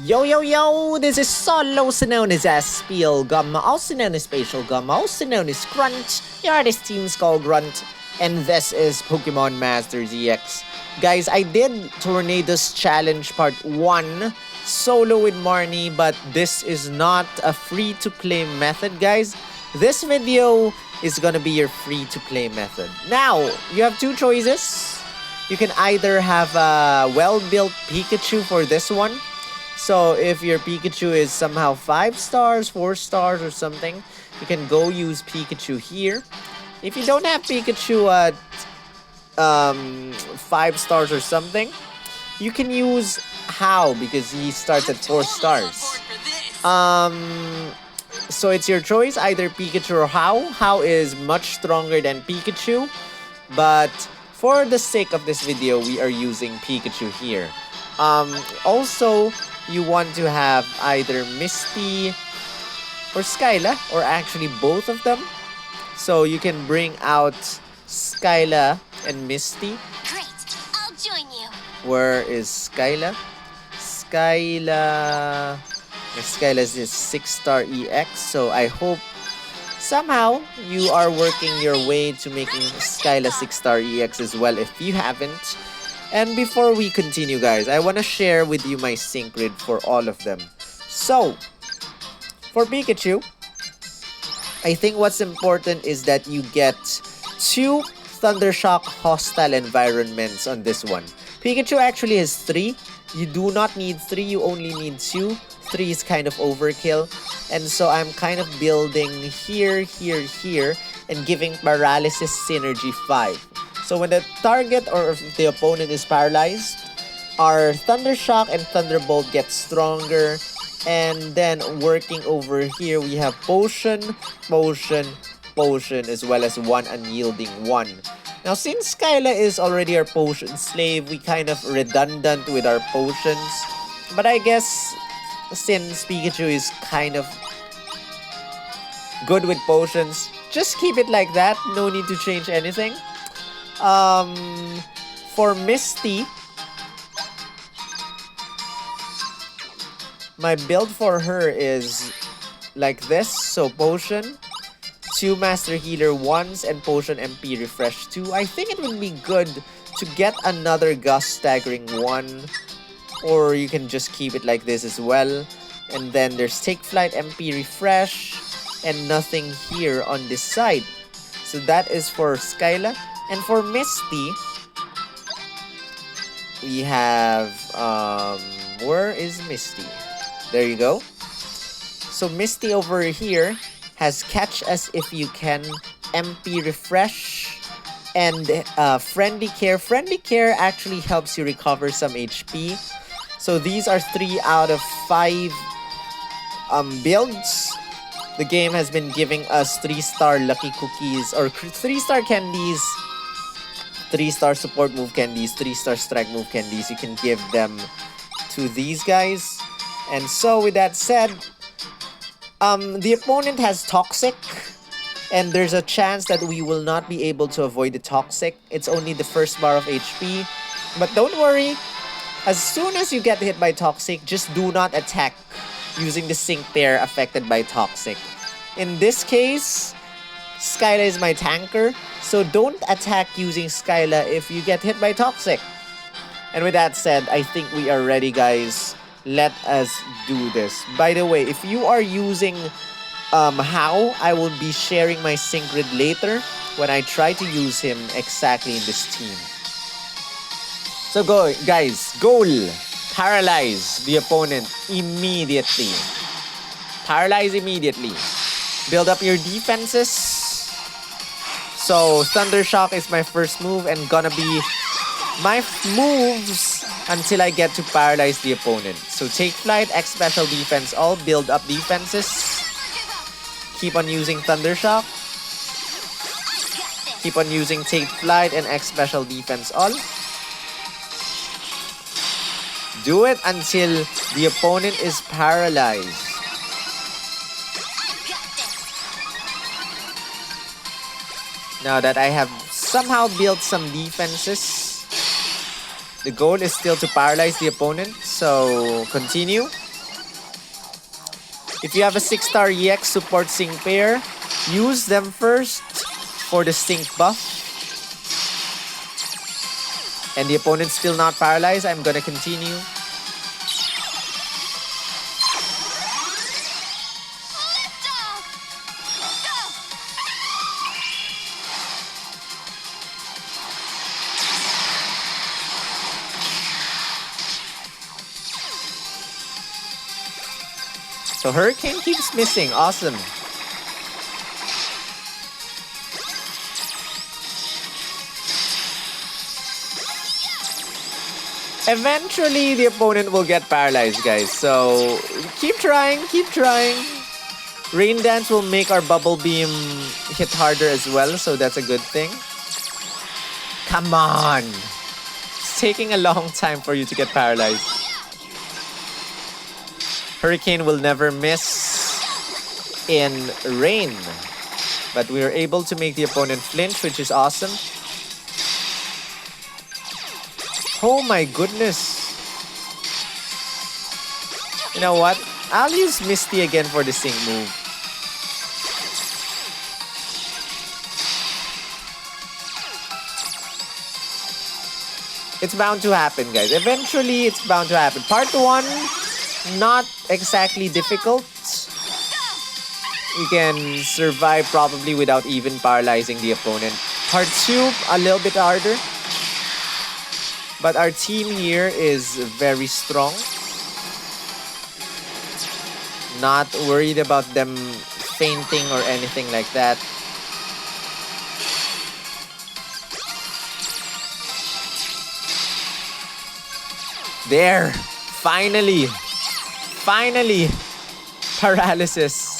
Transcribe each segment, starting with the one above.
Yo yo yo, this is also known as Spiel Gum, also known as Spatial Gum, also known as Grunt. The artist team's called Grunt, and this is Pokemon Master ZX. Guys, I did Tornadus Challenge Part 1 solo with Marnie, but this is not a free-to-play method, guys. This video is gonna be your free-to-play method. Now, you have two choices. You can either have a well-built Pikachu for this one. So if your Pikachu is somehow 5 stars, 4 stars or something, you can go use Pikachu here. If you don't have Pikachu at 5 stars or something, you can use Hau because he starts at 4 stars. So it's your choice, either Pikachu or Hau. Hau is much stronger than Pikachu, but for the sake of this video, we are using Pikachu here. Also, you want to have either Misty or Skyla, or actually both of them. So you can bring out Skyla and Misty. Great, I'll join you. Where is Skyla? Skyla is 6-star EX, so I hope somehow you are working your way to making Skyla 6-star EX as well if you haven't. And before we continue, guys, I want to share with you my sync grid for all of them. So, for Pikachu, I think what's important is that you get 2 Thundershock hostile environments on this one. Pikachu actually has 3. You do not need 3, you only need 2. 3 is kind of overkill. And so I'm kind of building here, here, and giving Paralysis Synergy 5. So when the target or if the opponent is paralyzed, our Thundershock and Thunderbolt get stronger. And then working over here, we have Potion, Potion, Potion, as well as 1 Unyielding 1. Now since Skyla is already our Potion slave, we kind of redundant with our potions. But I guess since Pikachu is kind of good with potions, just keep it like that. No need to change anything. For Misty, my build for her is like this. So Potion, 2 Master Healer 1s, and Potion MP Refresh 2. I think it would be good to get another Gust Staggering 1. Or you can just keep it like this as well. And then there's Take Flight, MP Refresh, and nothing here on this side. So that is for Skyla. And for Misty, we have, where is Misty? There you go. So Misty over here has Catch As If You Can, MP Refresh, and Friendly Care. Friendly Care actually helps you recover some HP. So these are 3 out of 5 builds. The game has been giving us 3-star lucky cookies, or 3-star candies, 3-star support move candies, 3-star strike move candies. You can give them to these guys. And so with that said, the opponent has Toxic, and there's a chance that we will not be able to avoid the Toxic. It's only the first bar of HP. But don't worry, as soon as you get hit by Toxic, just do not attack using the sync pair affected by Toxic. In this case, Skyla is my tanker, so don't attack using Skyla if you get hit by Toxic. And with that said, I think we are ready, guys. Let us do this. By the way, if you are using Hau, I will be sharing my sync grid later when I try to use him exactly in this team. So go, guys, goal. Paralyze the opponent immediately. Paralyze immediately. Build up your defenses. So Thundershock is my first move and gonna be my moves until I get to paralyze the opponent. So Take Flight, X Special Defense, all build up defenses. Keep on using Thundershock. Keep on using Take Flight and X Special Defense all. Do it until the opponent is paralyzed. Now that I have somehow built some defenses, the goal is still to paralyze the opponent. So continue. If you have a 6-star EX support sync pair, use them first for the sync buff. And the opponent's still not paralyzed. I'm gonna continue. So Hurricane keeps missing. Awesome. Eventually, the opponent will get paralyzed, guys. So keep trying, keep trying. Rain Dance will make our Bubble Beam hit harder as well, so that's a good thing. Come on. It's taking a long time for you to get paralyzed. Hurricane will never miss in rain. But we were able to make the opponent flinch, which is awesome. Oh my goodness. You know what? I'll use Misty again for the sync move. It's bound to happen, guys. Eventually, it's bound to happen. Part 1, not exactly difficult. You can survive probably without even paralyzing the opponent. Part 2, a little bit harder. But our team here is very strong. Not worried about them fainting or anything like that. There! Finally! Finally! Paralysis.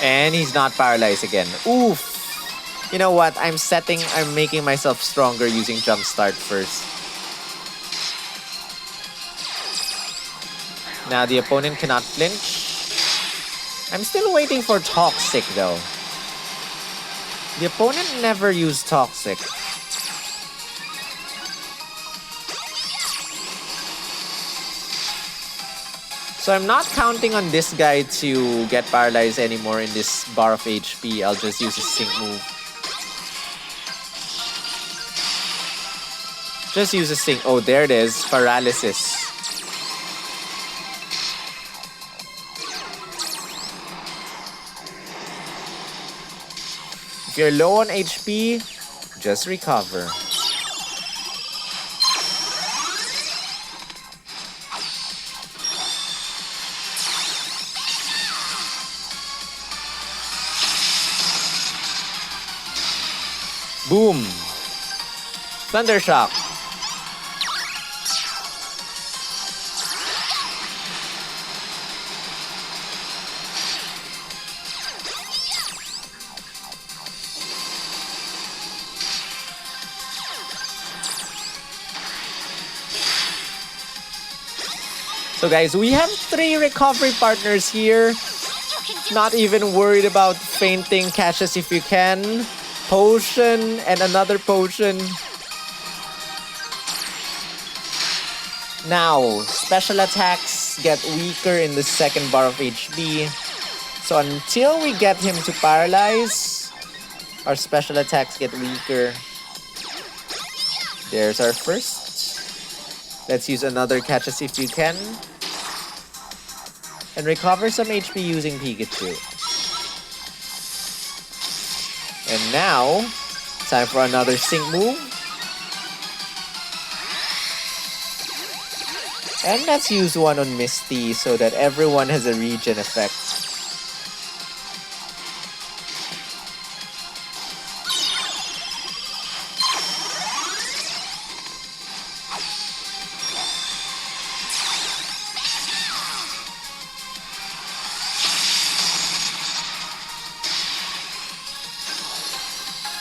And he's not paralyzed again. Oof! You know what? I'm making myself stronger using Jumpstart first. Now the opponent cannot flinch. I'm still waiting for Toxic though. The opponent never used Toxic. So I'm not counting on this guy to get paralyzed anymore in this bar of HP. I'll just use a sync move. Just use a sync. Oh, there it is. Paralysis. If you're low on HP, just recover. Boom! Thundershock. So guys, we have 3 recovery partners here. Not even worried about fainting. Catch us if you can. Potion and another potion. Now, special attacks get weaker in the second bar of HP. So until we get him to paralyze, our special attacks get weaker. There's our first. Let's use another catch us if you can. And recover some HP using Pikachu. And now, time for another sync move. And let's use one on Misty so that everyone has a regen effect.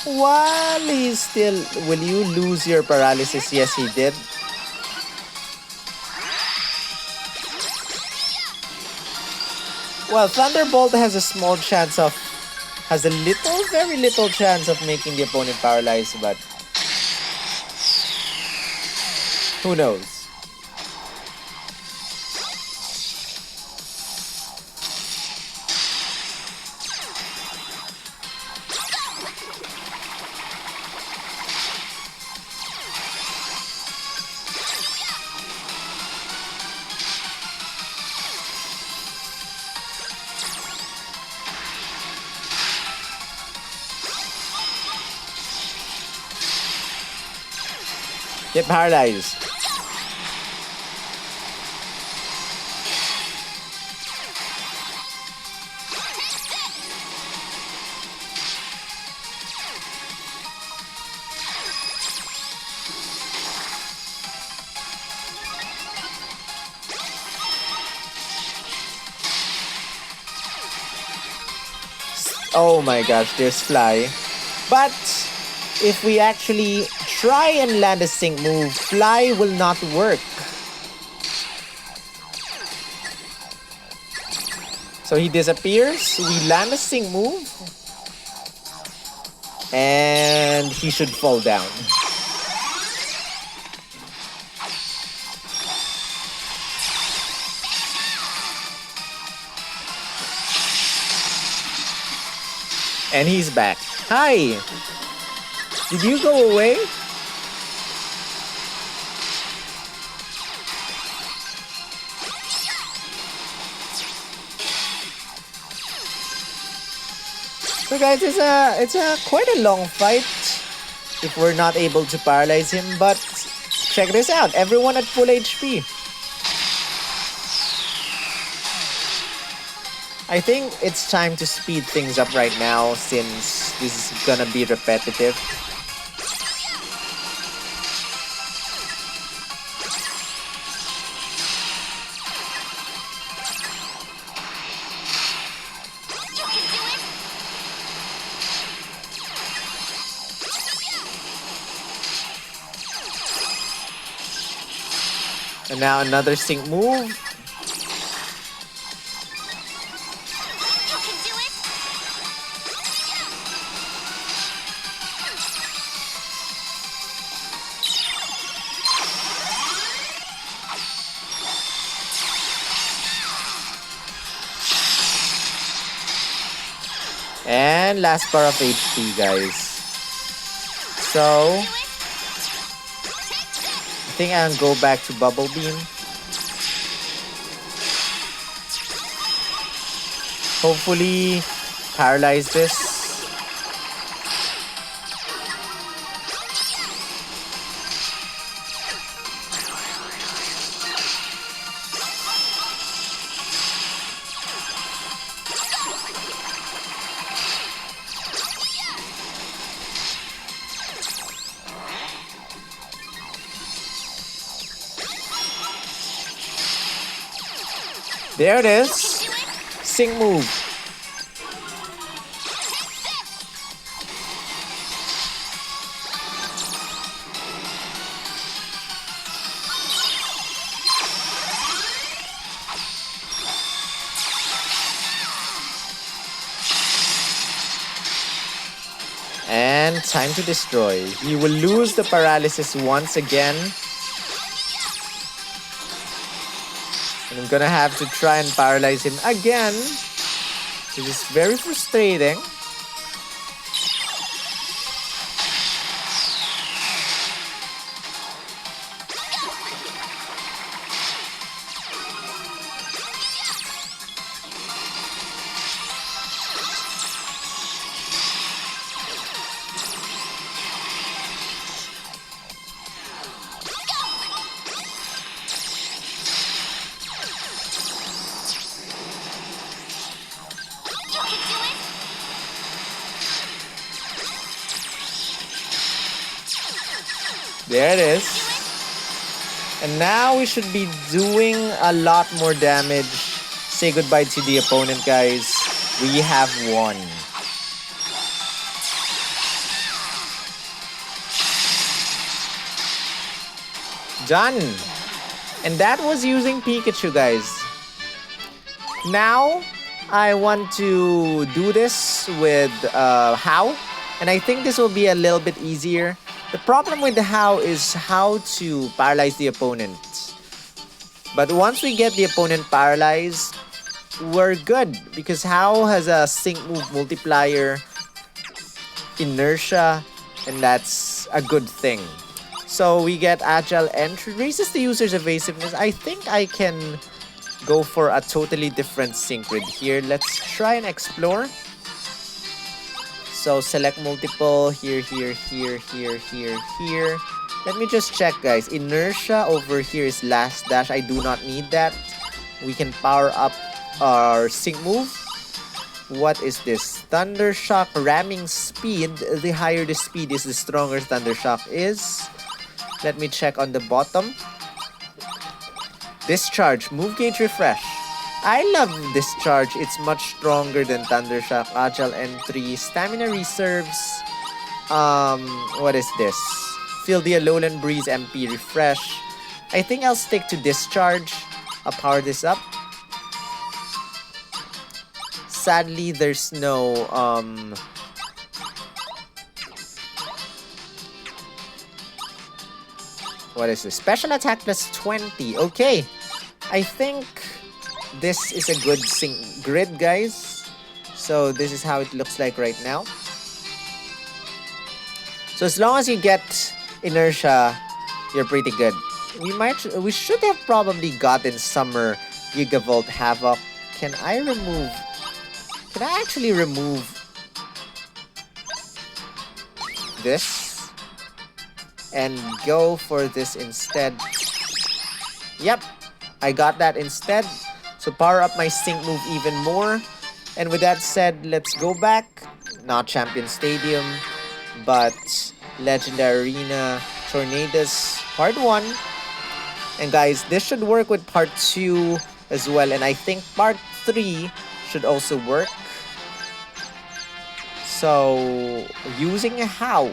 While he's still... Will you lose your paralysis? Yes, he did. Well, Thunderbolt has a small chance of... has a little, very little chance of making the opponent paralyzed, but... who knows? Get paralyzed. Oh my gosh, there's Fly. But if we actually try and land a sync move, Fly will not work. So he disappears, we land a sync move, and he should fall down. And he's back. Hi! Did you go away? So guys, it's a quite a long fight if we're not able to paralyze him, but check this out, everyone at full HP. I think it's time to speed things up right now since this is gonna be repetitive. And now another sync move. And last bar of HP, guys. So I think I'll go back to Bubble Beam. Hopefully paralyze this. There it is. Sync move. And time to destroy. He will lose the paralysis once again. And I'm gonna have to try and paralyze him again, which is very frustrating. There it is. And now we should be doing a lot more damage. Say goodbye to the opponent, guys. We have won. Done. And that was using Pikachu, guys. Now, I want to do this with Hau, and I think this will be a little bit easier. The problem with the Hau is how to paralyze the opponent. But once we get the opponent paralyzed, we're good because Hau has a sync move multiplier, inertia, and that's a good thing. So we get agile entry, raises the user's evasiveness. I think I can go for a totally different sync grid here. Let's try and explore. So select multiple here, here, here, here, here, here. Let me just check, guys. Inertia over here is last dash. I do not need that. We can power up our sync move. What is this? Thunder Shock ramming speed. The higher the speed is, the stronger Thunder Shock is. Let me check on the bottom. Discharge, move gauge refresh. I love Discharge. It's much stronger than Thunder Shock. Agile entry, stamina reserves. What is this? Feel the Alolan Breeze MP refresh. I think I'll stick to Discharge. I'll power this up. Sadly, there's no what is this? Special attack plus 20. Okay. I think this is a good sync grid, guys. So this is how it looks like right now. So as long as you get inertia, you're pretty good. We should have probably gotten Summer Gigavolt Havoc. Can I actually remove this and go for this instead? Yep, I got that instead. So power up my sync move even more. And with that said, let's go back. Not Champion Stadium, but Legendary Arena, Tornadus, Part 1. And guys, this should work with Part 2 as well. And I think Part 3 should also work. So, using a Hau.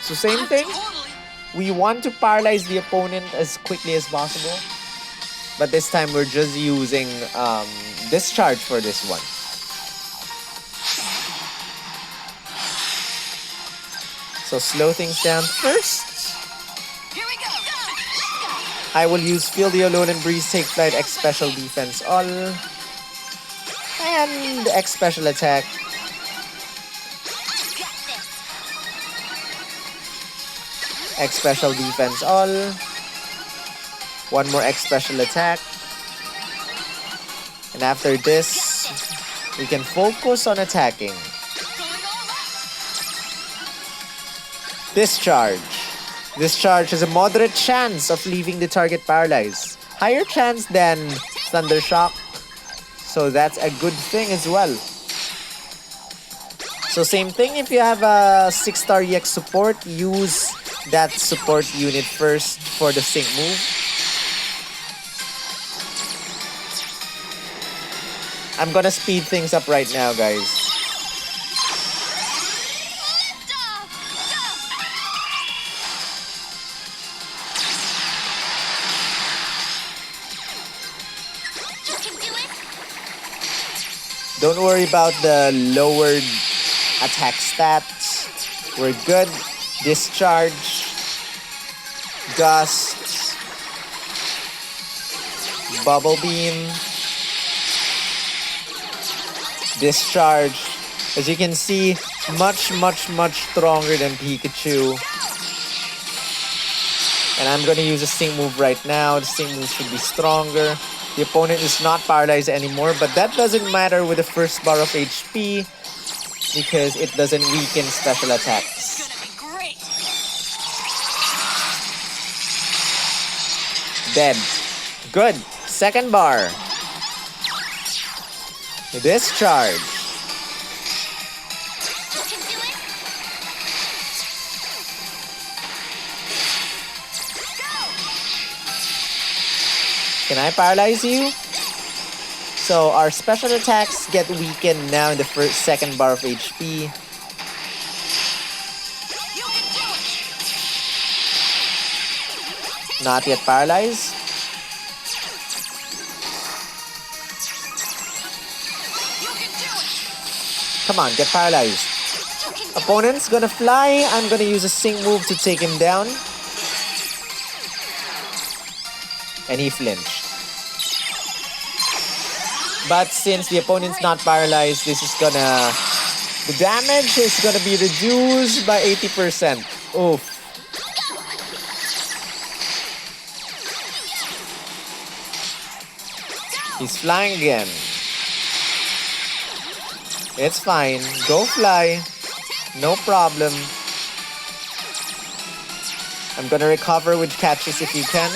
So same thing. We want to paralyze the opponent as quickly as possible. But this time we're just using Discharge for this one. So slow things down first. Here we go. I will use Feel the Alolan Breeze, Take Flight, X Special Defense All. And X Special Attack. X Special Defense All. One more X Special Attack. And after this, we can focus on attacking. Discharge. Discharge has a moderate chance of leaving the target paralyzed. Higher chance than Thunder Shock. So that's a good thing as well. So same thing, if you have a 6-star EX support, use that support unit first for the sync move. I'm gonna speed things up right now, guys. Don't worry about the lowered attack stats. We're good. Discharge. Gust. Bubble Beam. Discharge. As you can see, much stronger than Pikachu. And I'm gonna use a sync move right now. The sync move should be stronger. The opponent is not paralyzed anymore, but that doesn't matter with the first bar of HP because it doesn't weaken special attacks. Dead. Good. Second bar. Discharge. Can I paralyze you? So our special attacks get weakened now in the second bar of HP. Not yet paralyzed. Come on, get paralyzed. Opponent's gonna fly. I'm gonna use a sync move to take him down. And he flinched. But since the opponent's not paralyzed, this is gonna... The damage is gonna be reduced by 80%. Oof. He's flying again. It's fine. Go fly. No problem. I'm gonna recover with catches if you can.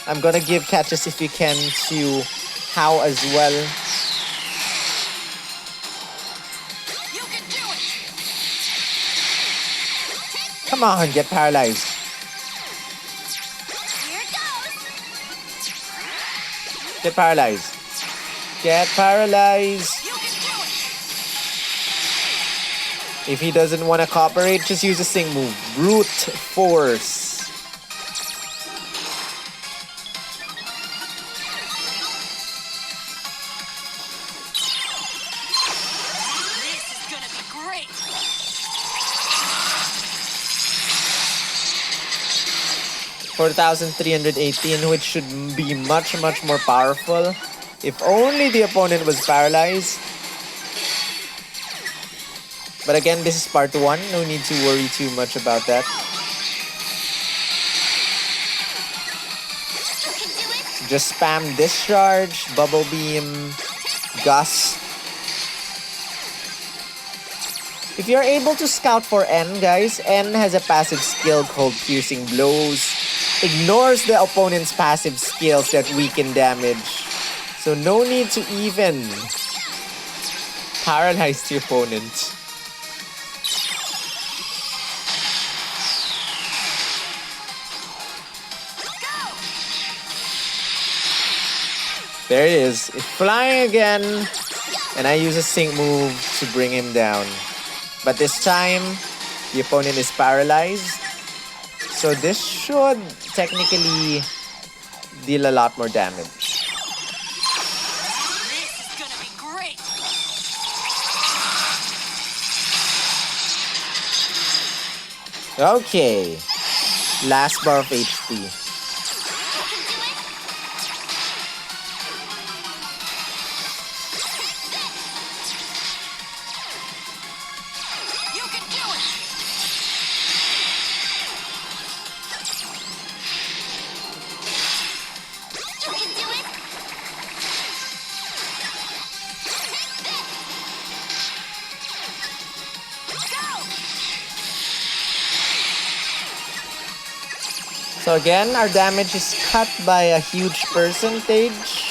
I'm gonna give catches if you can to Hau as well. Come on, get paralyzed. Get paralyzed. Get paralyzed. If he doesn't want to cooperate, just use a sync move. Brute force. This is gonna be great. 4,318, which should be much more powerful. If only the opponent was paralyzed. But again, this is part 1. No need to worry too much about that. Just spam discharge, bubble beam, gust. If you're able to scout for N, guys, N has a passive skill called Piercing Blows. Ignores the opponent's passive skills that weaken damage. So no need to even paralyze the opponent. There it is. It's flying again. And I use a sync move to bring him down. But this time, the opponent is paralyzed. So this should technically deal a lot more damage. This is gonna be great. Okay. Last bar of HP. You can do it. You can do it. So again, our damage is cut by a huge percentage.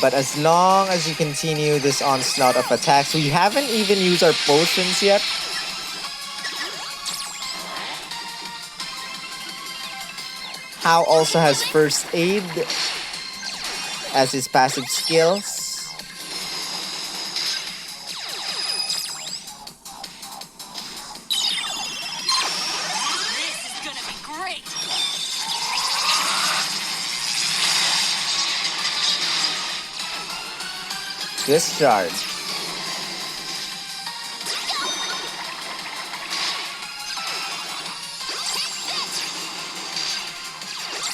But as long as you continue this onslaught of attacks, we haven't even used our potions yet. Hau also has first aid as his passive skills. This is gonna be great. Discharge.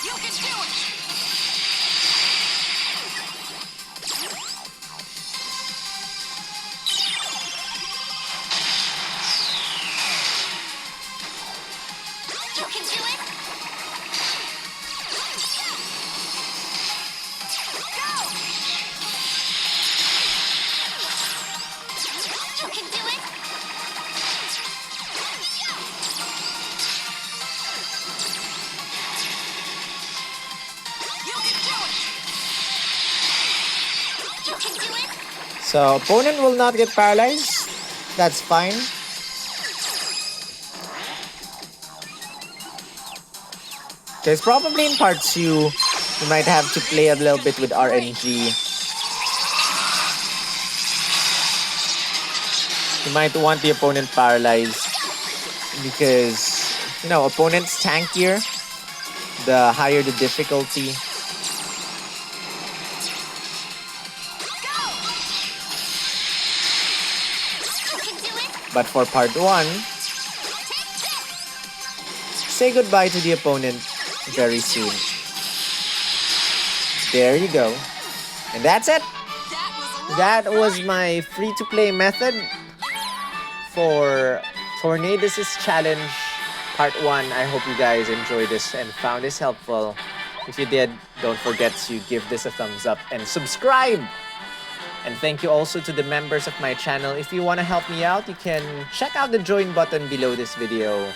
You can do it. You can do it. Go. You can do it. You can do it. You can do it. So opponent will not get paralyzed. That's fine. Because probably in part 2, you might have to play a little bit with RNG. You might want the opponent paralyzed. Because, you know, opponent's tankier. The higher the difficulty. But for part 1, say goodbye to the opponent very soon. There you go. And that's it. That was my free-to-play method for Tornadus' challenge part 1. I hope you guys enjoyed this and found this helpful. If you did, don't forget to give this a thumbs up and subscribe. And thank you also to the members of my channel. If you want to help me out, you can check out the join button below this video.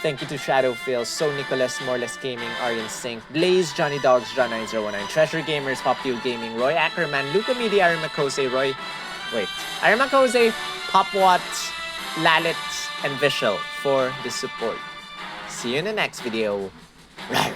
Thank you to Shadowphil, So Nicholas, Moreless Gaming, Aryan Sink, Blaze, Johnny Dogs, John9019, Treasure Gamers, Popio Gaming, Roy Ackerman, Luca Media, Arimakose, Arimakose, Popwat, Lalit, and Vishal for the support. See you in the next video. Rawr.